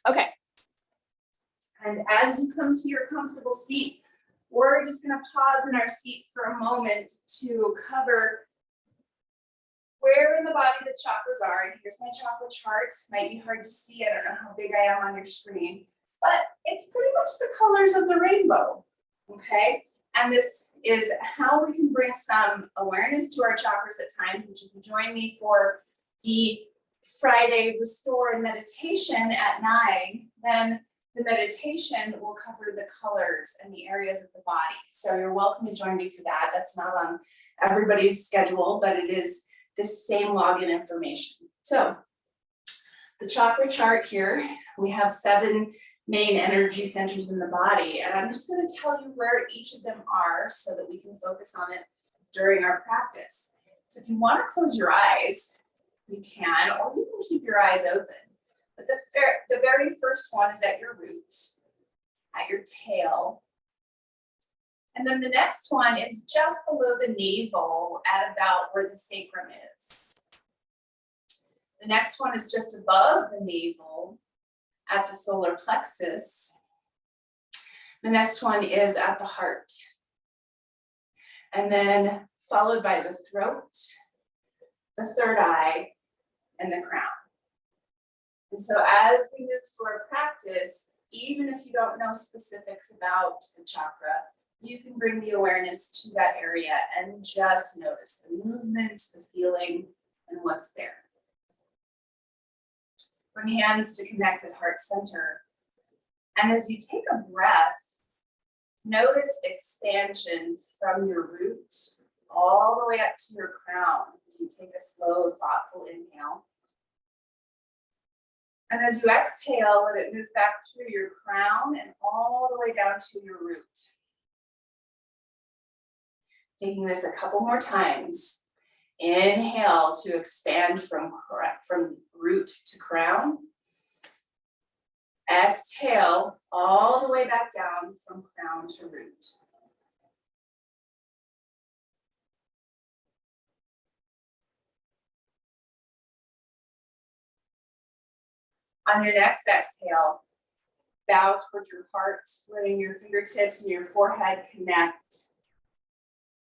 Okay. And as you come to your comfortable seat, we're just going to pause in our seat for a moment to cover where in the body the chakras are. And here's my chakra chart. Might be hard to see. I don't know how big I am on your screen, but it's pretty much the colors of the rainbow. Okay. And this is how we can bring some awareness to our chakras at times, which if you join me for the Friday Restore and Meditation at 9, then the meditation will cover the colors and the areas of the body. So you're welcome to join me for that. That's not on everybody's schedule, but it is the same login information. So the chakra chart here, we have 7 main energy centers in the body. And I'm just going to tell you where each of them are so that we can focus on it during our practice. So if you want to close your eyes, you can, or you can keep your eyes open. But the very first one is at your root, at your tail. And then the next one is just below the navel at about where the sacrum is. The next one is just above the navel at the solar plexus. The next one is at the heart. And then followed by the throat, the third eye, and the crown. And so as we move through our practice, even if you don't know specifics about the chakra, you can bring the awareness to that area and just notice the movement, the feeling, and what's there. Bring hands to connect at heart center. And as you take a breath, notice expansion from your root all the way up to your crown as you take a slow, thoughtful inhale. And as you exhale, let it move back through your crown and all the way down to your root. Taking this a couple more times. Inhale to expand from root to crown. Exhale all the way back down from crown to root. On your next exhale, bow towards your heart, letting your fingertips and your forehead connect.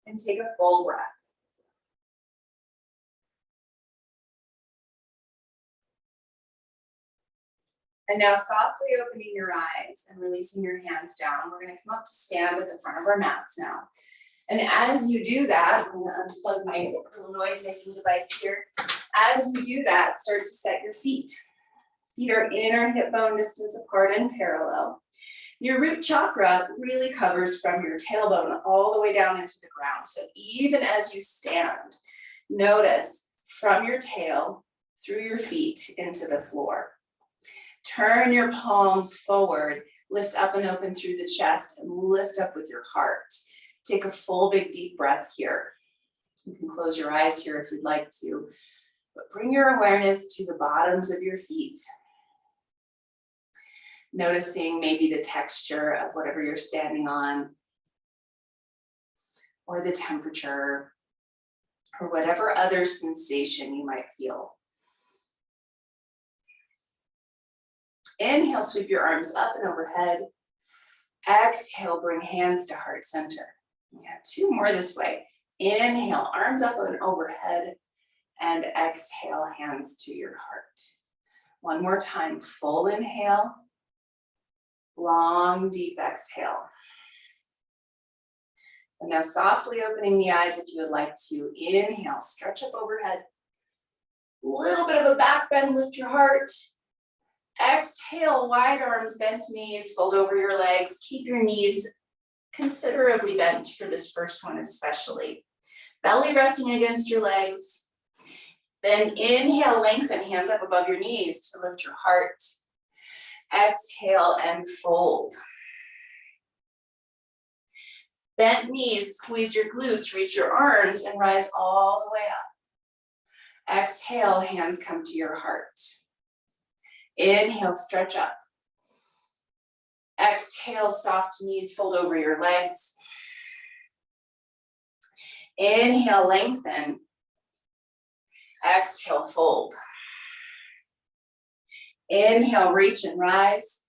And take a full breath. And now softly opening your eyes and releasing your hands down. We're going to come up to stand at the front of our mats now. And as you do that, I'm going to unplug my little noise-making device here. As you do that, start to set your feet. Feet are inner hip bone distance apart and parallel. Your root chakra really covers from your tailbone all the way down into the ground. So even as you stand, notice from your tail through your feet into the floor. Turn your palms forward, lift up and open through the chest, and lift up with your heart. Take a full, big, deep breath here. You can close your eyes here if you'd like to, but bring your awareness to the bottoms of your feet. Noticing maybe the texture of whatever you're standing on, or the temperature, or whatever other sensation you might feel. Inhale, sweep your arms up and overhead. Exhale, bring hands to heart center. We have 2 more this way. Inhale, arms up and overhead, and exhale, hands to your heart. One more time, full inhale. Long, deep exhale. And now softly opening the eyes if you would like to. Inhale, stretch up overhead. Little bit of a back bend, lift your heart. Exhale, wide arms, bent knees, fold over your legs. Keep your knees considerably bent for this first one especially. Belly resting against your legs. Then inhale, lengthen, hands up above your knees to lift your heart. Exhale and fold. Bent knees, squeeze your glutes, reach your arms and rise all the way up. Exhale, hands come to your heart. Inhale, stretch up. Exhale, soft knees, fold over your legs. Inhale, lengthen. Exhale, fold. Inhale, reach and rise.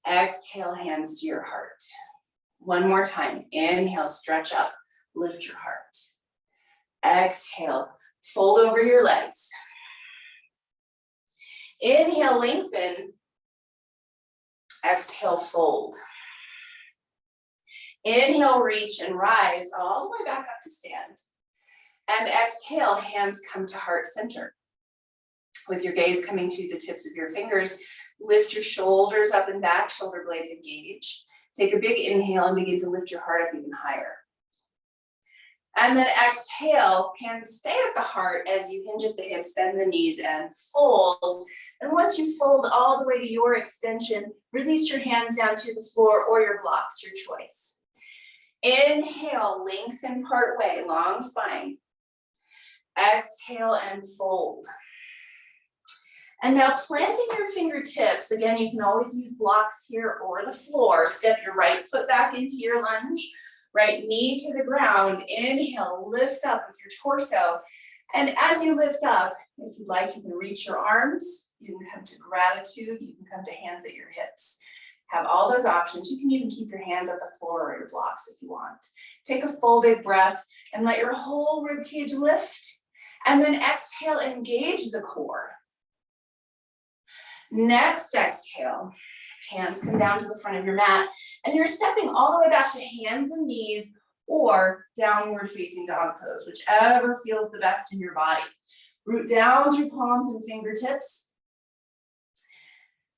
Exhale, hands to your heart. One more time. Inhale, stretch up, lift your heart. Exhale, fold over your legs. Inhale, lengthen. Exhale, fold. Inhale, reach and rise all the way back up to stand. And exhale, hands come to heart center. With your gaze coming to the tips of your fingers, lift your shoulders up and back, shoulder blades engage. Take a big inhale and begin to lift your heart up even higher. And then exhale, hands stay at the heart as you hinge at the hips, bend the knees and fold. And once you fold all the way to your extension, release your hands down to the floor or your blocks, your choice. Inhale, lengthen part way, long spine. Exhale and fold. And now planting your fingertips, again, you can always use blocks here or the floor. Step your right foot back into your lunge, right knee to the ground. Inhale, lift up with your torso. And as you lift up, if you'd like, you can reach your arms. You can come to gratitude. You can come to hands at your hips. Have all those options. You can even keep your hands at the floor or your blocks if you want. Take a full big breath and let your whole rib cage lift. And then exhale, engage the core. Next exhale, hands come down to the front of your mat, and you're stepping all the way back to hands and knees or downward facing dog pose, whichever feels the best in your body. Root down through palms and fingertips.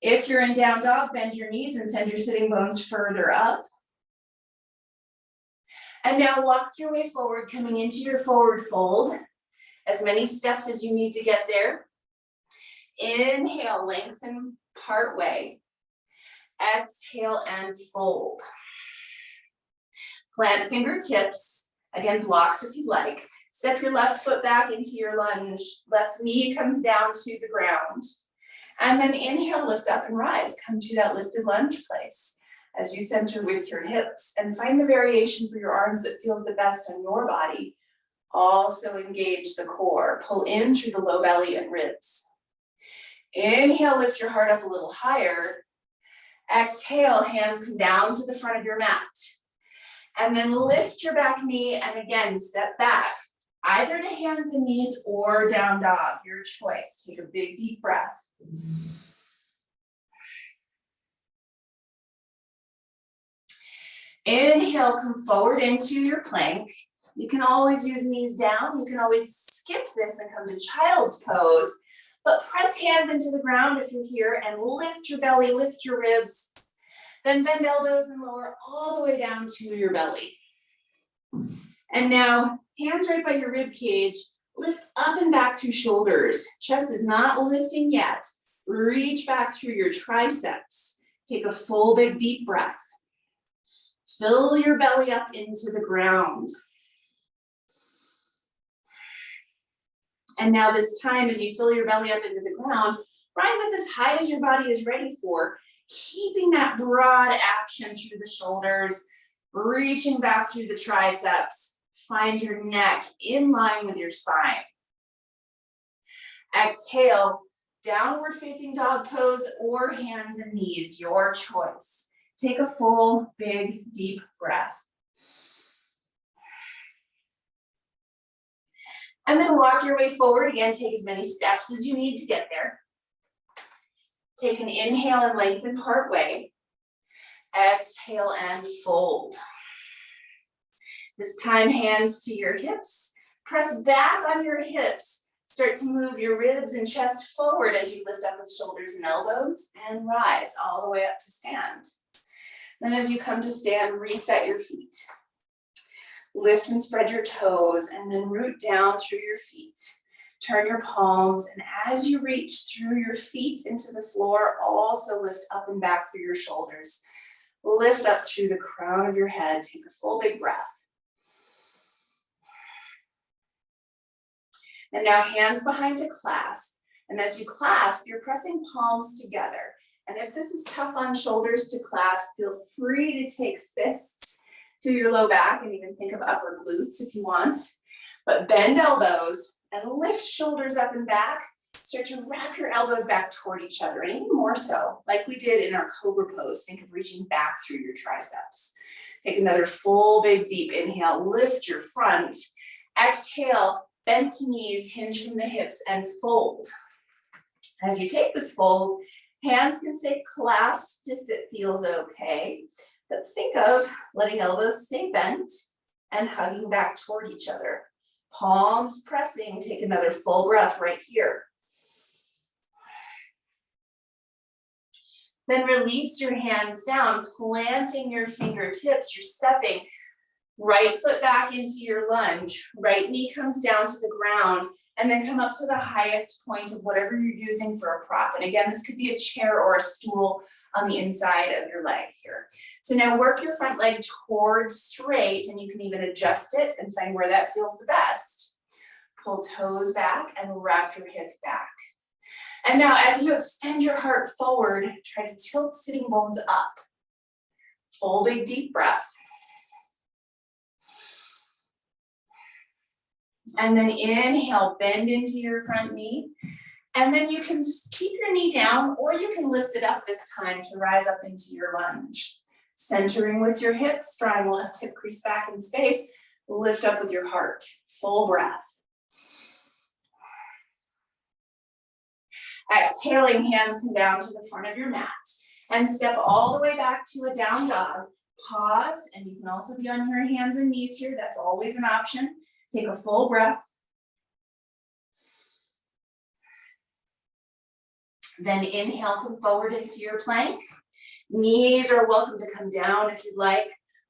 If you're in down dog, bend your knees and send your sitting bones further up. And now walk your way forward, coming into your forward fold. As many steps as you need to get there. Inhale, lengthen part way. Exhale and fold. Plant fingertips. Again, blocks if you like. Step your left foot back into your lunge. Left knee comes down to the ground. And then inhale, lift up and rise. Come to that lifted lunge place as you center with your hips and find the variation for your arms that feels the best on your body. Also engage the core. Pull in through the low belly and ribs. Inhale, lift your heart up a little higher. Exhale, hands come down to the front of your mat. And then lift your back knee and again, step back. Either to hands and knees or down dog, your choice. Take a big deep breath. Inhale, come forward into your plank. You can always use knees down. You can always skip this and come to child's pose. But press hands into the ground if you're here and lift your belly, lift your ribs. Then bend elbows and lower all the way down to your belly. And now, hands right by your rib cage. Lift up and back through shoulders. Chest is not lifting yet. Reach back through your triceps. Take a full big deep breath. Fill your belly up into the ground. And now this time, as you fill your belly up into the ground, rise up as high as your body is ready for, keeping that broad action through the shoulders, reaching back through the triceps. Find your neck in line with your spine. Exhale, downward facing dog pose or hands and knees, your choice. Take a full, big, deep breath. And then walk your way forward. Again, take as many steps as you need to get there. Take an inhale and lengthen part way. Exhale and fold. This time, hands to your hips. Press back on your hips. Start to move your ribs and chest forward as you lift up with shoulders and elbows and rise all the way up to stand. Then as you come to stand, reset your feet. Lift and spread your toes and then root down through your feet. Turn your palms, and as you reach through your feet into the floor, also lift up and back through your shoulders. Lift up through the crown of your head. Take a full big breath. And now hands behind to clasp. And as you clasp, you're pressing palms together. And if this is tough on shoulders to clasp, feel free to take fists to your low back and even think of upper glutes if you want. But bend elbows and lift shoulders up and back. start to wrap your elbows back toward each other, and even more so, like we did in our Cobra Pose. Think of reaching back through your triceps. Take another full, big, deep inhale. Lift your front. Exhale, bend to knees, hinge from the hips, and fold. As you take this fold, hands can stay clasped if it feels okay. But think of letting elbows stay bent and hugging back toward each other. Palms pressing. Take another full breath right here. Then release your hands down, planting your fingertips. You're stepping right foot back into your lunge. Right knee comes down to the ground, and then come up to the highest point of whatever you're using for a prop. And again, this could be a chair or a stool on the inside of your leg here. So now work your front leg towards straight, and you can even adjust it and find where that feels the best. Pull toes back and wrap your hip back. And now as you extend your heart forward, try to tilt sitting bones up. Full big deep breath. And then inhale, bend into your front knee. And then you can keep your knee down, or you can lift it up this time to rise up into your lunge. Centering with your hips, drawing left hip crease back in space. Lift up with your heart. Full breath. Exhaling, hands come down to the front of your mat. And step all the way back to a down dog. Pause, and you can also be on your hands and knees here. That's always an option. Take a full breath. Then inhale, come forward into your plank. Knees are welcome to come down if you'd like.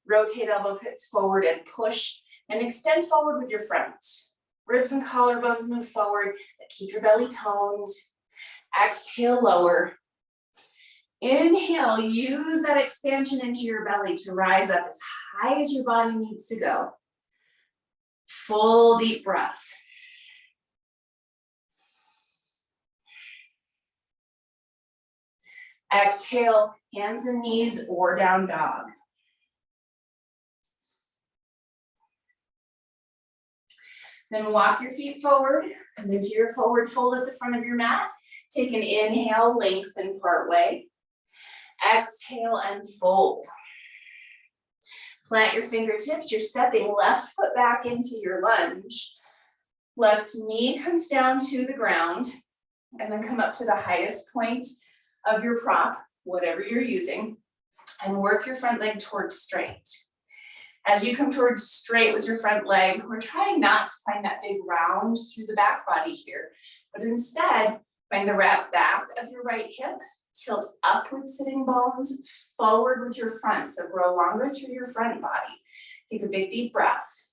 Rotate elbow pits forward and push. And extend forward with your front. Ribs and collarbones move forward, but keep your belly toned. Exhale, lower. Inhale, use that expansion into your belly to rise up as high as your body needs to go. Full deep breath. Exhale, hands and knees or down dog. Then walk your feet forward, come into your forward fold at the front of your mat. Take an inhale, lengthen part way. Exhale and fold. Plant your fingertips. You're stepping left foot back into your lunge. Left knee comes down to the ground, and then come up to the highest point of your prop, whatever you're using, and work your front leg towards straight. As you come towards straight with your front leg, we're trying not to find that big round through the back body here, but instead find the wrap back of your right hip, tilt up with sitting bones, forward with your front, so grow longer through your front body. Take a big deep breath.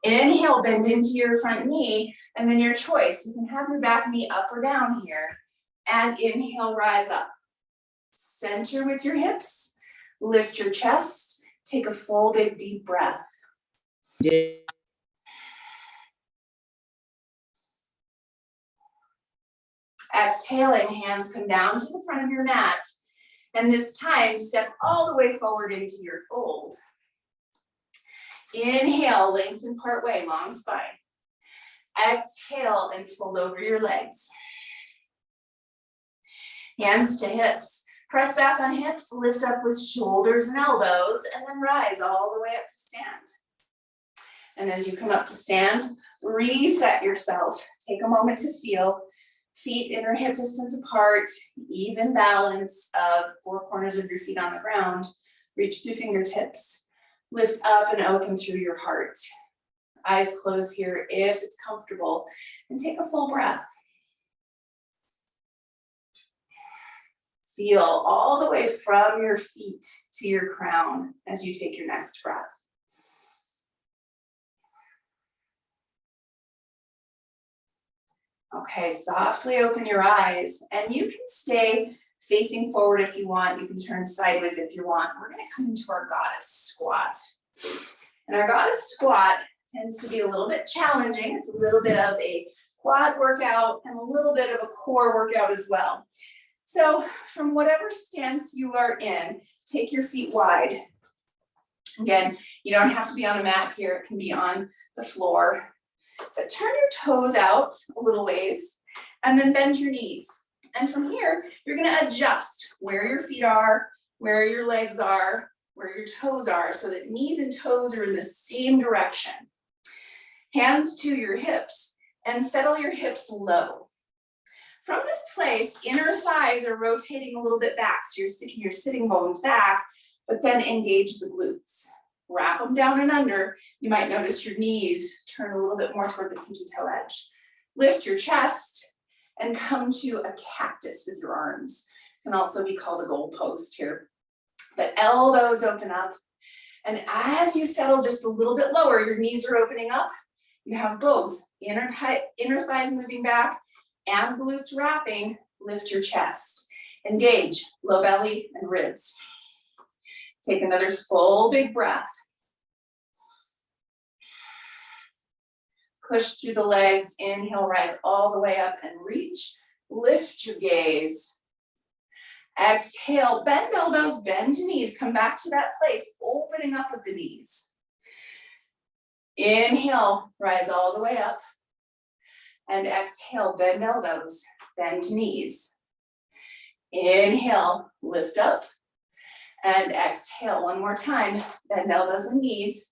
Inhale, bend into your front knee, and then your choice. You can have your back knee up or down here, and inhale, rise up. Center with your hips, lift your chest, take a full big deep breath. Exhaling, hands come down to the front of your mat, and this time step all the way forward into your fold. Inhale, lengthen part way, long spine. Exhale and fold over your legs. Hands to hips. Press back on hips, lift up with shoulders and elbows, and then rise all the way up to stand. And as you come up to stand, reset yourself. Take a moment to feel. Feet inner hip distance apart, even balance of four corners of your feet on the ground. Reach through fingertips. Lift up and open through your heart. Eyes closed here if it's comfortable, and take a full breath. Feel all the way from your feet to your crown as you take your next breath. Okay, softly open your eyes, and you can stay facing forward if you want. You can turn sideways if you want. We're going to come into our goddess squat. And our goddess squat tends to be a little bit challenging. It's a little bit of a quad workout and a little bit of a core workout as well. So from whatever stance you are in, take your feet wide. Again, you don't have to be on a mat here. It can be on the floor. But turn your toes out a little ways and then bend your knees. And from here, you're going to adjust where your feet are, where your legs are, where your toes are, so that knees and toes are in the same direction. Hands to your hips and settle your hips low. From this place, inner thighs are rotating a little bit back, so you're sticking your sitting bones back, but then engage the glutes. Wrap them down and under. You might notice your knees turn a little bit more toward the pinky toe edge. Lift your chest and come to a cactus with your arms. Can also be called a goal post here. But elbows open up. And as you settle just a little bit lower, your knees are opening up. You have both inner thighs moving back and glutes wrapping. Lift your chest. Engage low belly and ribs. Take another full big breath. Push through the legs. Inhale, rise all the way up and reach. Lift your gaze. Exhale, bend elbows, bend knees. Come back to that place, opening up with the knees. Inhale, rise all the way up. And exhale, bend elbows, bend knees. Inhale, lift up. And exhale, one more time, bend elbows and knees.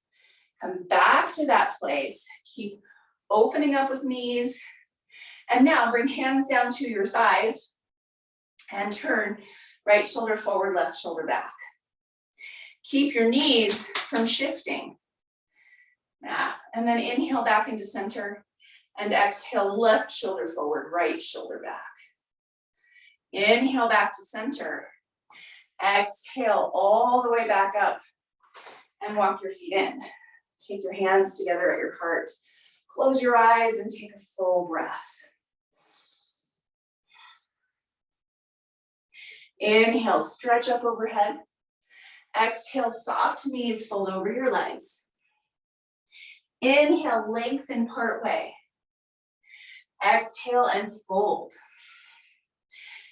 Come back to that place. Keep opening up with knees. And now bring hands down to your thighs and turn right shoulder forward, left shoulder back. Keep your knees from shifting. And then inhale back into center and exhale, left shoulder forward, right shoulder back. Inhale back to center. Exhale all the way back up and walk your feet in. Take your hands together at your heart. Close your eyes and take a full breath. Inhale, stretch up overhead. Exhale, soft knees fold over your legs. Inhale, lengthen part way. Exhale and fold.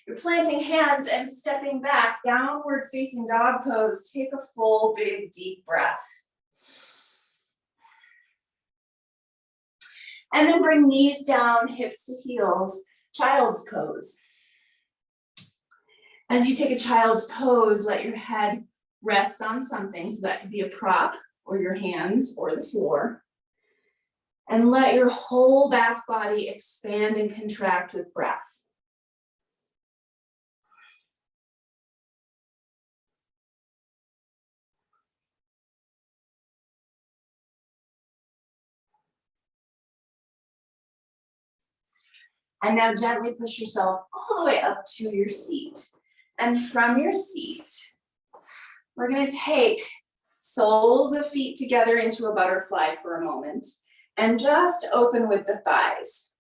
You're planting hands and stepping back, downward facing dog pose. Take a full, big, deep breath. And then bring knees down, hips to heels, child's pose. As you take a child's pose, let your head rest on something. So that could be a prop or your hands or the floor. And let your whole back body expand and contract with breath. And now gently push yourself all the way up to your seat. And from your seat, we're going to take soles of feet together into a butterfly for a moment and just open with the thighs.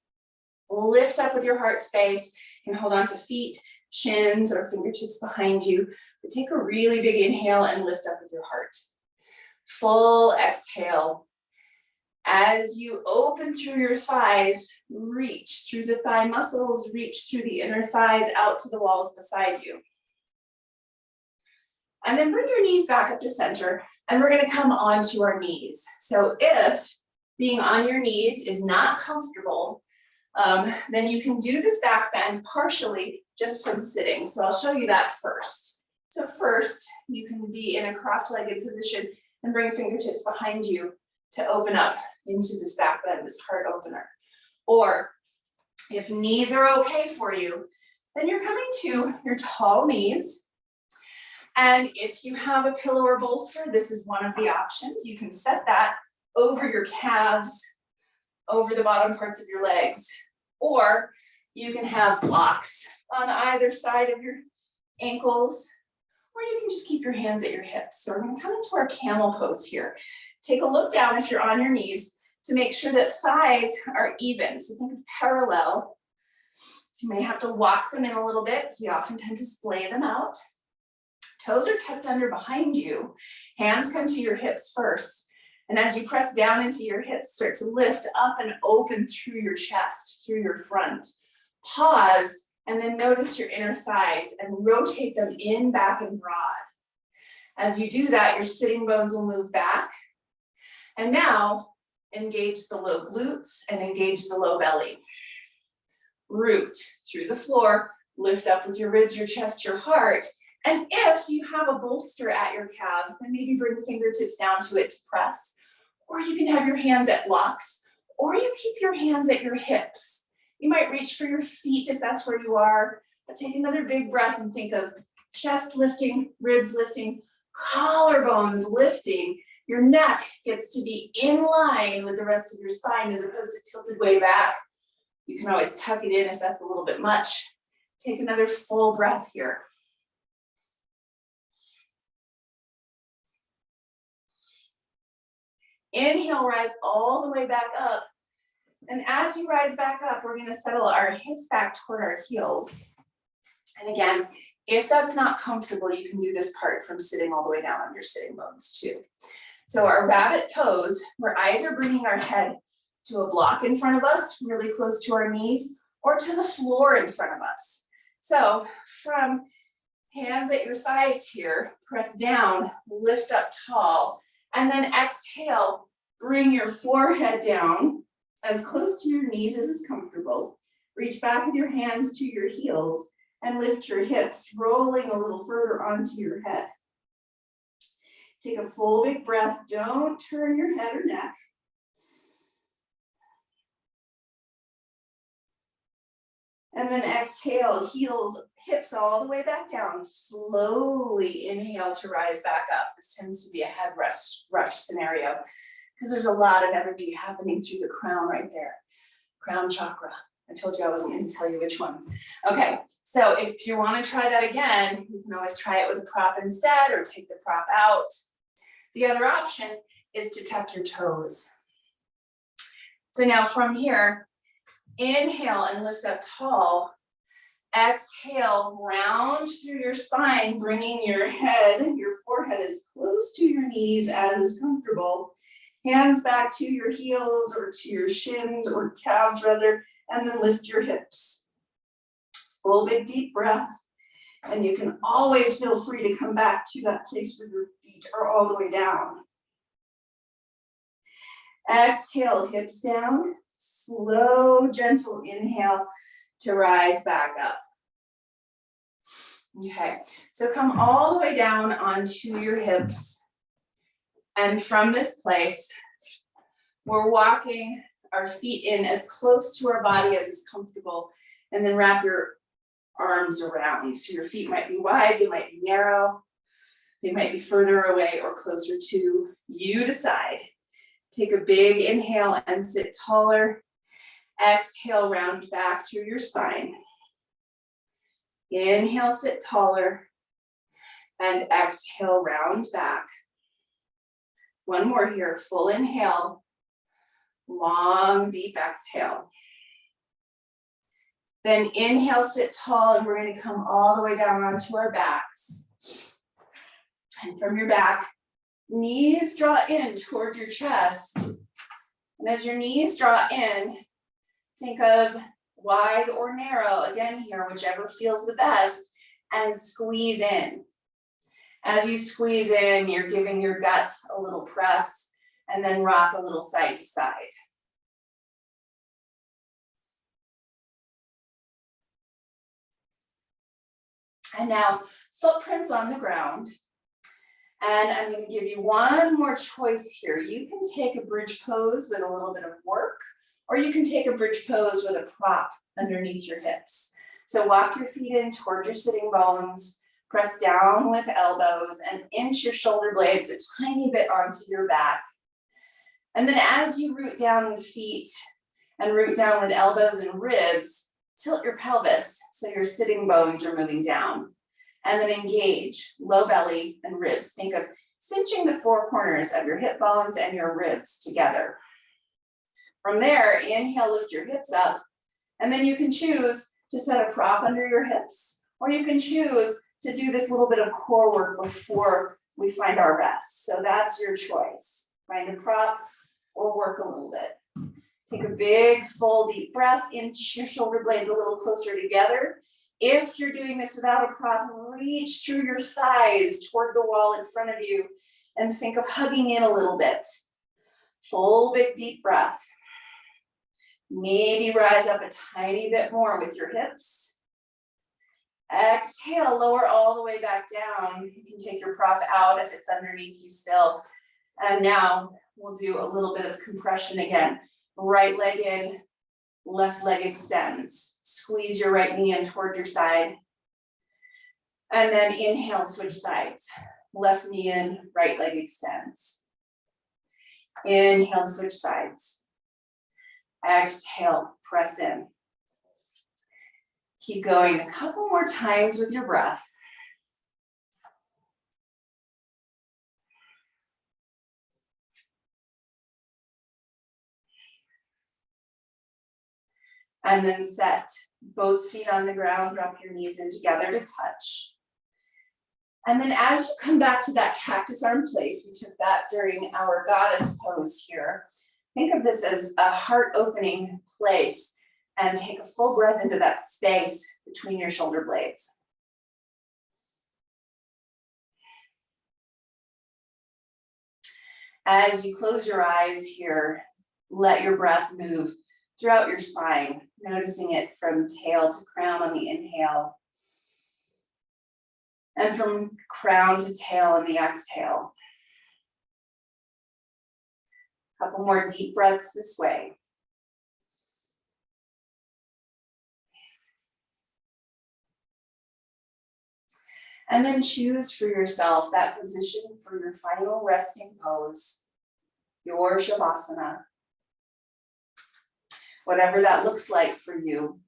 Lift up with your heart space. You can hold on to feet, shins, or fingertips behind you. But take a really big inhale and lift up with your heart. Full exhale. As you open through your thighs, reach through the thigh muscles, reach through the inner thighs out to the walls beside you. And then bring your knees back up to center, and we're going to come onto our knees. So if being on your knees is not comfortable, then you can do this back bend partially just from sitting. So I'll show you that first. So first, you can be in a cross-legged position and bring fingertips behind you to open up into this back bend, this heart opener. Or if knees are okay for you, then you're coming to your tall knees. And if you have a pillow or bolster, this is one of the options. You can set that over your calves, over the bottom parts of your legs, or you can have blocks on either side of your ankles, or you can just keep your hands at your hips. So we're going to come into our camel pose here. Take a look down if you're on your knees to make sure that thighs are even. So think of parallel. So you may have to walk them in a little bit because we often tend to splay them out. Toes are tucked under behind you. Hands come to your hips first. And as you press down into your hips, start to lift up and open through your chest, through your front. Pause, and then notice your inner thighs and rotate them in, back, and broad. As you do that, your sitting bones will move back. And now engage the low glutes and engage the low belly. Root through the floor, lift up with your ribs, your chest, your heart. And if you have a bolster at your calves, then maybe bring the fingertips down to it to press. Or you can have your hands at blocks, or you keep your hands at your hips. You might reach for your feet if that's where you are, but take another big breath and think of chest lifting, ribs lifting, collarbones lifting. Your neck gets to be in line with the rest of your spine as opposed to tilted way back. You can always tuck it in if that's a little bit much. Take another full breath here. Inhale, rise all the way back up. And as you rise back up, we're gonna settle our hips back toward our heels. And again, if that's not comfortable, you can do this part from sitting all the way down on your sitting bones too. So our rabbit pose, we're either bringing our head to a block in front of us, really close to our knees, or to the floor in front of us. So from hands at your thighs here, press down, lift up tall, and then exhale, bring your forehead down as close to your knees as is comfortable. Reach back with your hands to your heels and lift your hips, rolling a little further onto your head. Take a full big breath. Don't turn your head or neck. And then exhale, heels, hips all the way back down. Slowly inhale to rise back up. This tends to be a head rush scenario because there's a lot of energy happening through the crown right there. Crown chakra. I told you I wasn't going to tell you which ones. Okay, so if you want to try that again, you can always try it with a prop instead or take the prop out. The other option is to tuck your toes. So now from here, inhale and lift up tall. Exhale, round through your spine, bringing your head, your forehead as close to your knees as is comfortable. Hands back to your heels or to your shins or calves rather, and then lift your hips. Full big deep breath. And you can always feel free to come back to that place where your feet are all the way down. Exhale, hips down. Slow, gentle inhale to rise back up. Okay, so come all the way down onto your hips. And from this place, we're walking our feet in as close to our body as is comfortable, and then wrap your arms around. So your feet might be wide, they might be narrow, they might be further away or closer to you. Decide. Take a big inhale and sit taller. Exhale, round back through your spine. Inhale, sit taller. And exhale, round back. One more here, full inhale. Long, deep exhale. Then inhale, sit tall, and we're going to come all the way down onto our backs. And from your back, knees draw in toward your chest. And as your knees draw in, think of wide or narrow, again here, whichever feels the best, and squeeze in. As you squeeze in, you're giving your gut a little press, and then rock a little side to side. And now, footprints on the ground. And I'm going to give you one more choice here. You can take a bridge pose with a little bit of work, or you can take a bridge pose with a prop underneath your hips. So walk your feet in toward your sitting bones, press down with elbows, and inch your shoulder blades a tiny bit onto your back. And then as you root down with feet and root down with elbows and ribs, tilt your pelvis so your sitting bones are moving down. And then engage low belly and ribs. Think of cinching the four corners of your hip bones and your ribs together. From there, inhale, lift your hips up, and then you can choose to set a prop under your hips, or you can choose to do this little bit of core work before we find our rest. So that's your choice. Find a prop or work a little bit. Take a big, full, deep breath. Inch your shoulder blades a little closer together. If you're doing this without a prop, reach through your thighs toward the wall in front of you and think of hugging in a little bit. Full big deep breath. Maybe rise up a tiny bit more with your hips. Exhale, lower all the way back down. You can take your prop out if it's underneath you still. And now we'll do a little bit of compression again. Right leg in, left leg extends. Squeeze your right knee in toward your side. And then inhale, switch sides. Left knee in, right leg extends. Inhale, switch sides. Exhale, press in. Keep going a couple more times with your breath. And then set both feet on the ground, drop your knees in together to touch. And then as you come back to that cactus arm place, we took that during our goddess pose here. Think of this as a heart opening place and take a full breath into that space between your shoulder blades. As you close your eyes here, let your breath move throughout your spine, noticing it from tail to crown on the inhale, and from crown to tail on the exhale. A couple more deep breaths this way. And then choose for yourself that position for your final resting pose, your Shavasana. Whatever that looks like for you,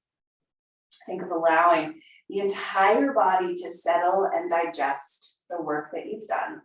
think of allowing the entire body to settle and digest the work that you've done.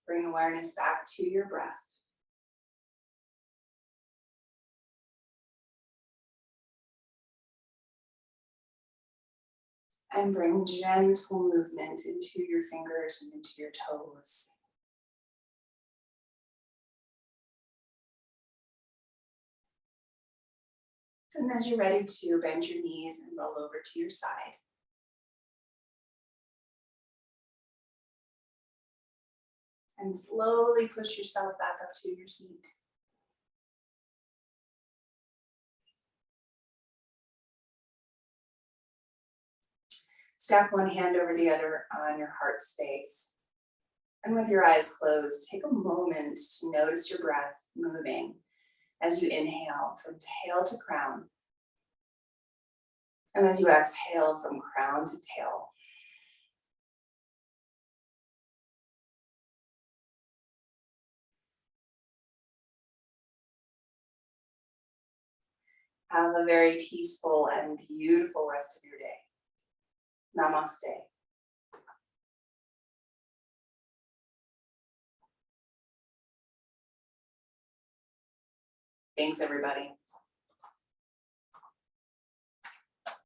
Bring awareness back to your breath. And bring gentle movement into your fingers and into your toes. And as you're ready to bend your knees and roll over to your side. And slowly push yourself back up to your seat. Stack one hand over the other on your heart space. And with your eyes closed, take a moment to notice your breath moving as you inhale from tail to crown. And as you exhale from crown to tail. Have a very peaceful and beautiful rest of your day. Namaste. Thanks, everybody.